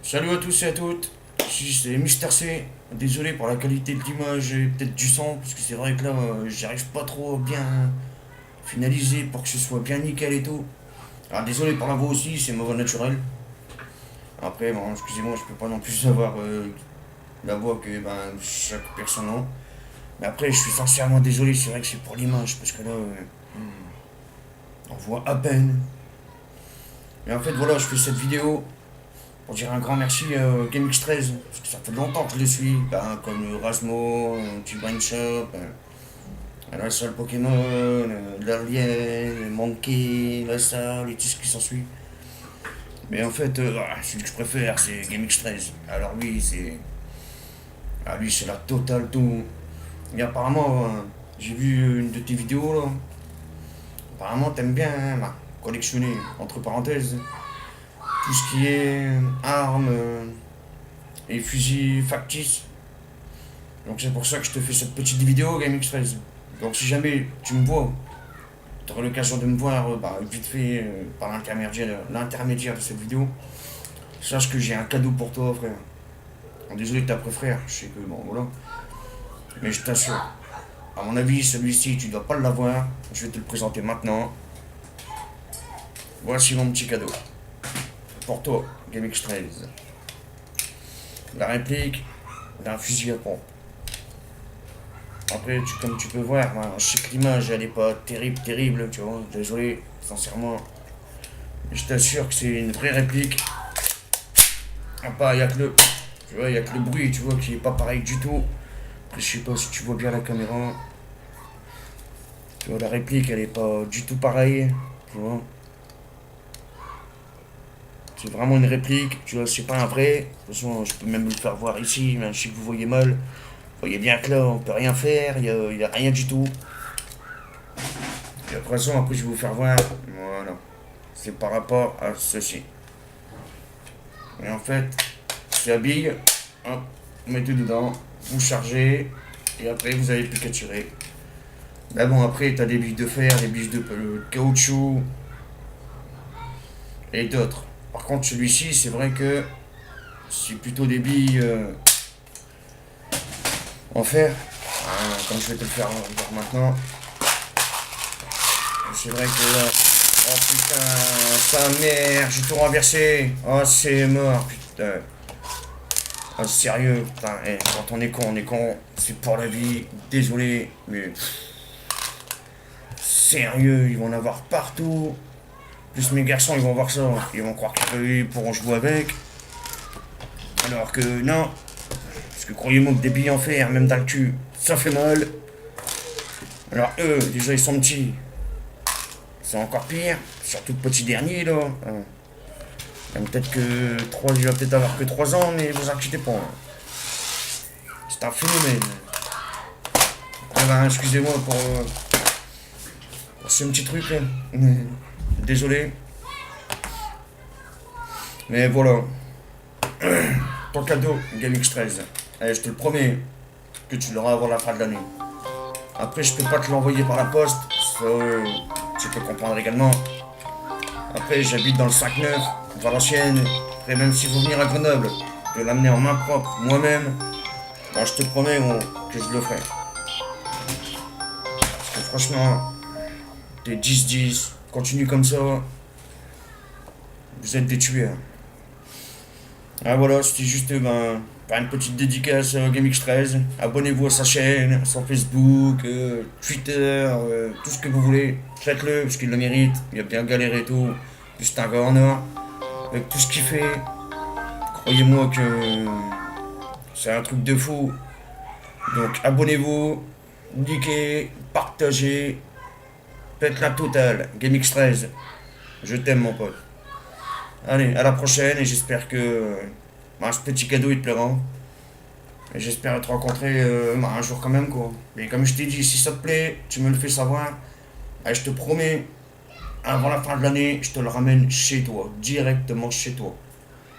Salut à tous et à toutes, ici c'est Mister C. Désolé pour la qualité de l'image et peut-être du son, parce que c'est vrai que là j'arrive pas trop à bien finaliser pour que ce soit bien nickel et tout. Alors désolé pour la voix aussi, c'est ma voix naturelle. Après, bon, excusez-moi, je peux pas non plus avoir la voix que chaque personne a. Mais après, je suis sincèrement désolé, c'est vrai que c'est pour l'image, parce que là, on voit à peine. Mais en fait, voilà, je fais cette vidéo pour dire un grand merci à GameX13, parce que ça fait longtemps que je le suis, comme Rasmo, T-Brain Shop, la salle Pokémon, l'Alien, Monkey, la salle et tout ce qui s'ensuit. Mais en fait, celui que je préfère, c'est GameX13. Alors lui, c'est. Ah, lui, c'est la totale tout. Et apparemment, j'ai vu une de tes vidéos là. Apparemment, t'aimes bien collectionner, entre parenthèses, tout ce qui est armes et fusils factices. Donc c'est pour ça que je te fais cette petite vidéo GameX13. Donc si jamais tu me vois, tu auras l'occasion de me voir vite fait par l'intermédiaire de cette vidéo, sache que j'ai un cadeau pour toi frère. Bon, désolé de t'appeler frère, je sais que bon voilà. Mais je t'assure, à mon avis celui-ci tu dois pas l'avoir. Je vais te le présenter maintenant. Voici mon petit cadeau. Pour toi, GameX13. La réplique d'un fusil à pompe. Après, comme tu peux voir, je sais que l'image elle est pas terrible, tu vois. Désolé, sincèrement. Mais je t'assure que c'est une vraie réplique. Il y a que le. Tu vois, il y a que le bruit, tu vois, qui est pas pareil du tout. Après, je sais pas si tu vois bien la caméra. Tu vois, la réplique elle est pas du tout pareille. Tu vois. C'est vraiment une réplique, tu vois, c'est pas un vrai. De toute façon, je peux même le faire voir ici, mais je sais que vous voyez mal. Vous voyez bien que là, on peut rien faire, y a rien du tout. Et après ça, après, je vais vous faire voir. Voilà. C'est par rapport à ceci. Et en fait, c'est la bille. Hop, vous mettez dedans, vous chargez, et après, vous avez plus qu'à tirer. Là, bon, après, t'as des billes de fer, des billes de caoutchouc, et d'autres. Par contre, celui-ci, c'est vrai que c'est plutôt des billes en fer. Comme je vais te le faire voir maintenant. C'est vrai que là. Oh putain, sa mère, j'ai tout renversé. Oh, c'est mort, putain. Oh, sérieux, putain, quand on est con, c'est pour la vie. Désolé, mais. Sérieux, ils vont en avoir partout. Plus mes garçons, ils vont voir ça. Ils vont croire qu'ils pourront jouer avec. Alors que non. Parce que croyez-moi que des billes en fer, même dans le cul, ça fait mal. Alors eux, déjà, ils sont petits. C'est encore pire. Surtout le petit dernier, là. Peut-être que 3, il va peut-être avoir que 3 ans, mais vous inquiétez pas. C'est un phénomène. Excusez-moi pour ce petit truc là. Désolé. Mais voilà. Ton cadeau, GameX13. Allez, je te le promets que tu l'auras avant la fin de l'année. Après, je peux pas te l'envoyer par la poste. Ça, tu peux comprendre également. Après, j'habite dans le 5-9, Valenciennes. Après, même s'il faut venir à Grenoble, je peux l'amener en main propre, moi-même. Bah, je te promets que je le ferai. Parce que franchement, t'es 10-10. Continue comme ça. Vous êtes des tueurs. Ah voilà, c'était juste faire une petite dédicace à GameX13. Abonnez-vous à sa chaîne, à son Facebook, Twitter, tout ce que vous voulez. Faites-le parce qu'il le mérite. Il a bien galéré et tout. Juste un gars en or. Avec tout ce qu'il fait. Croyez-moi que c'est un truc de fou. Donc abonnez-vous, likez, partagez. Faites la totale. GameX13. Je t'aime mon pote. Allez, à la prochaine et j'espère que ce petit cadeau il te plaira. Et j'espère te rencontrer un jour quand même quoi. Mais comme je t'ai dit, si ça te plaît, tu me le fais savoir. Et je te promets, avant la fin de l'année, je te le ramène chez toi, directement chez toi.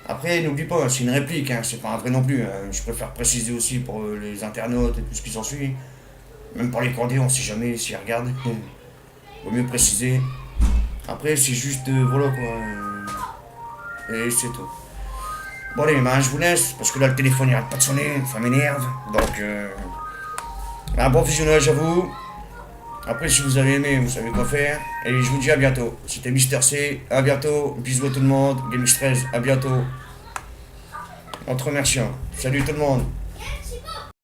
Après, n'oublie pas, c'est une réplique, c'est pas un vrai non plus. Je préfère préciser aussi pour les internautes et tout ce qui s'ensuit. Même pour les candidats, on sait jamais s'ils regardent. Vaut mieux préciser. Après, c'est juste, voilà quoi. Et c'est tout. Bon allez, ben, je vous laisse, parce que là le téléphone il arrête pas de sonner, ça m'énerve. Donc, un bon visionnage à vous. Après, si vous avez aimé, vous savez quoi faire. Et je vous dis à bientôt. C'était Mister C, à bientôt. Bisous à tout le monde. Gamix 13, à bientôt. En te remerciant. Salut tout le monde.